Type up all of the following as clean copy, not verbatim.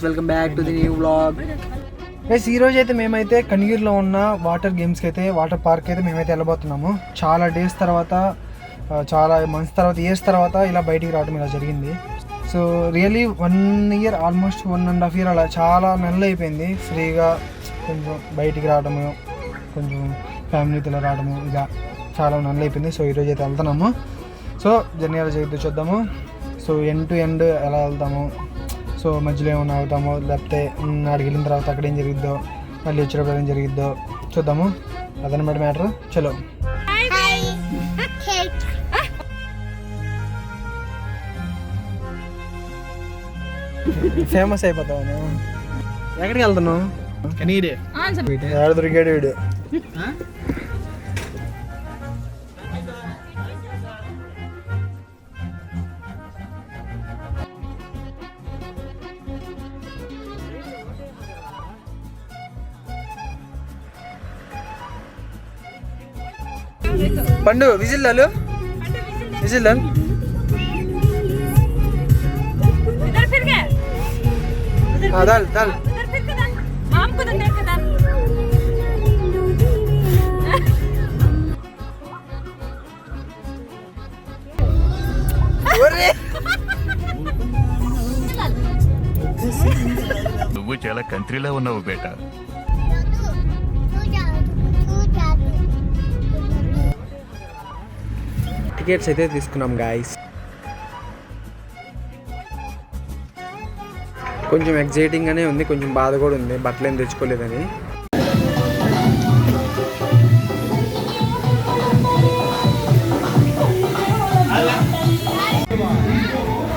Welcome back to the new vlog. ఈ రోజు అయితే మేమైతే కనిగిరిలో ఉన్న వాటర్ గేమ్స్కి అయితే వాటర్ పార్క్ అయితే మేమైతే వెళ్ళబోతున్నాము. చాలా డేస్ తర్వాత, చాలా మంత్స్ తర్వాత, ఇయర్స్ తర్వాత ఇలా బయటికి రావడం ఇలా జరిగింది. So really 1 year, almost 1.5 years అలా చాలా నెలలు అయిపోయింది ఫ్రీగా కొంచెం బయటికి రావడము, కొంచెం ఫ్యామిలీతో రావడము, ఇలా చాలా నెలలు అయిపోయింది. సో ఈరోజు అయితే వెళ్తున్నాము. సో జర్నీ ఎలా జరిగిద్దో చూద్దాము. సో ఎండ్ టు ఎండ్ ఎలా వెళ్తాము, సో మధ్యలో ఏమైనా అవుతామో, లేకపోతే అక్కడికి వెళ్ళిన తర్వాత అక్కడ ఏం జరిగిద్దో, మళ్ళీ వచ్చేటప్పుడు ఏం జరిగిద్దో చూద్దాము. అదనమాట మ్యాటర్. చలో ఫేమస్ అయిపోతావు. ఎక్కడికి వెళ్తున్నావు? ఎవరు దొరికాడు వీడు? పండు విజిల్ లాలు, విజిల్ లాల్. दाल दाल आम को देख के दाल ఒరే నువ్వు చాలా కంట్రీలో ఉన్నావు బేటా. టికెట్స్ అయితే తీసుకున్నాం గాయ్స్. కొంచెం ఎగ్జైటింగ్గానే ఉంది, కొంచెం బాధ కూడా ఉంది, బట్టలు ఏం తెచ్చుకోలేదని.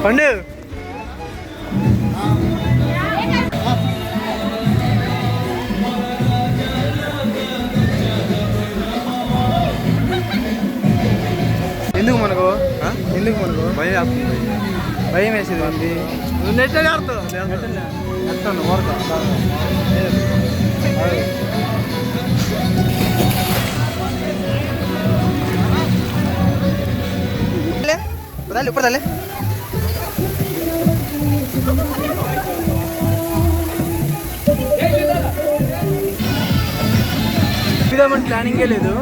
పండు ఎందుకు మనకు భయం వేసేది ఉంది. ఇప్పుడు దిగుదామని ప్లానింగే లేదు,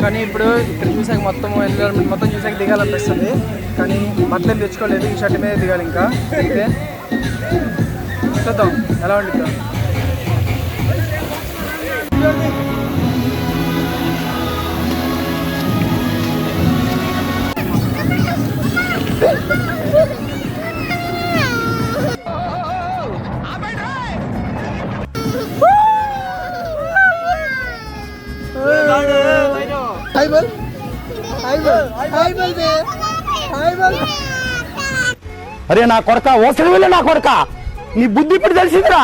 కానీ ఇప్పుడు ఇక్కడ చూసాక మొత్తం ఎన్విరాన్మెంట్ మొత్తం చూసాక దిగాలనిపిస్తుంది. కానీ బట్టలు తెచ్చుకోలేదు, ఈ షర్ట్ మీద దిగాలి. ఇంకా అయితే చూద్దాం ఎలా ఉంటుందో. అరే నా కొడక, ఓసరి వెళ్ళి నా కొడక, నీ బుద్ధి ఇప్పుడు తెలిసిందిరా.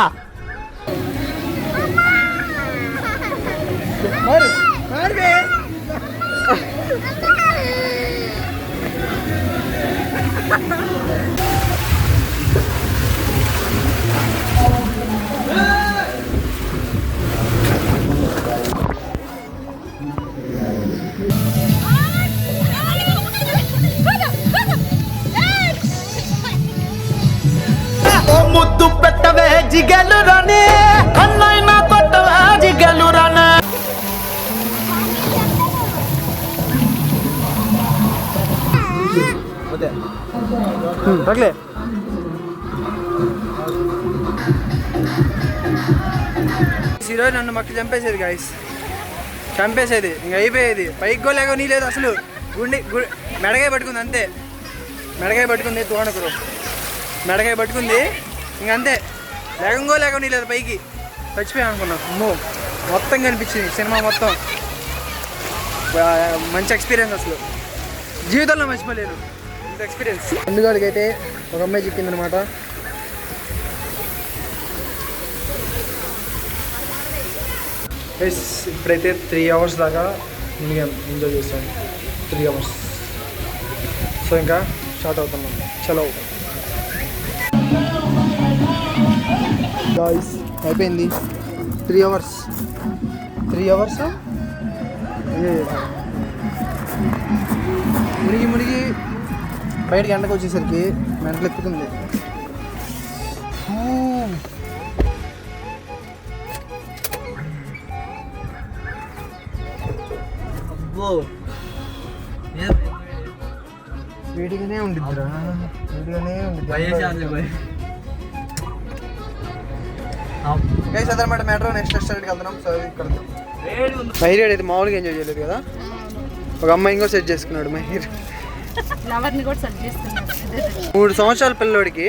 ముద్దు పెట్టవే జిగలు రానే, కన్నైనా కొట్టవే జిగలు రానే. తగలే ఈరోజు నన్ను మక్కి చంపేసేది గాయస్, చంపేసేది. ఇంక అయిపోయేది. పైకి గోలేక నీ లేదు అసలు. మెడగాయ పట్టుకుంది అంతే, మెడగాయ పట్టుకుంది. తోనకురు మెడగాయ పట్టుకుంది, ఇంకంతే. లేక నీ లేదు. పైకి చచ్చిపోయాం అనుకున్నాం. అమ్మో, మొత్తం కనిపించింది సినిమా మొత్తం. మంచి ఎక్స్పీరియన్స్, అసలు జీవితంలో మర్చిపోలేను ఇంత ఎక్స్పీరియన్స్. ముందుగాడికి అయితే ఒక అమ్మాయి చెప్పింది అనమాట. ఇప్పుడైతే 3 hours దాకా మినిమం ఎంజాయ్ చేస్తాం. 3 hours. సో ఇంకా స్టార్ట్ అవుతున్నాం. చలో గాయ్స్, అయిపోయింది 3 hours. 3 hours మునిగి బయటకి ఎండకు వచ్చేసరికి మెంటలు ఎక్కుతుంది. వేడిగానే ఉండిద్దిరా, వేడిగానే ఉండిద్ది. గైస్ అదనమాట మ్యాటర్. నెక్స్ట్ రెస్టారెంట్కి వెళ్తున్నాం. సో ఇక్కడ మహిర్ అయితే మామూలుగా ఎంజాయ్ చేయలేదు కదా, ఒక అమ్మాయి ఇంకో సెట్ చేసుకున్నాడు మహిర్. 3 సంవత్సరాల పిల్లోడికి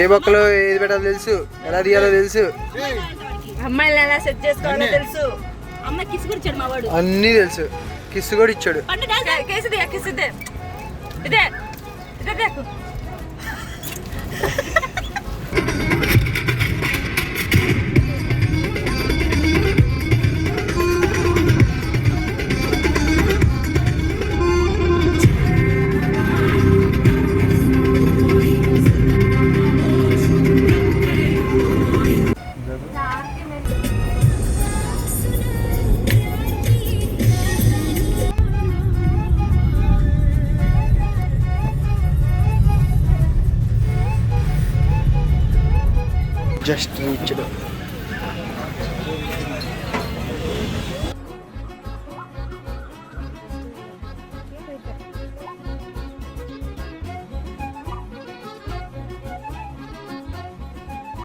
ఏ బొక్కలో ఏది పెట్టాలో తెలుసు, ఎలా తీయాలో తెలుసు, అమ్మాయిని ఎలా సెట్ చేసుకోవాలో తెలుసు. అమ్మాయి కిస్ కూడా ఇచ్చాడు మా వాడు, అన్నీ తెలుసు. కిస్ కూడా ఇచ్చాడు. ఇదే ఇదే దేకు. Just reached.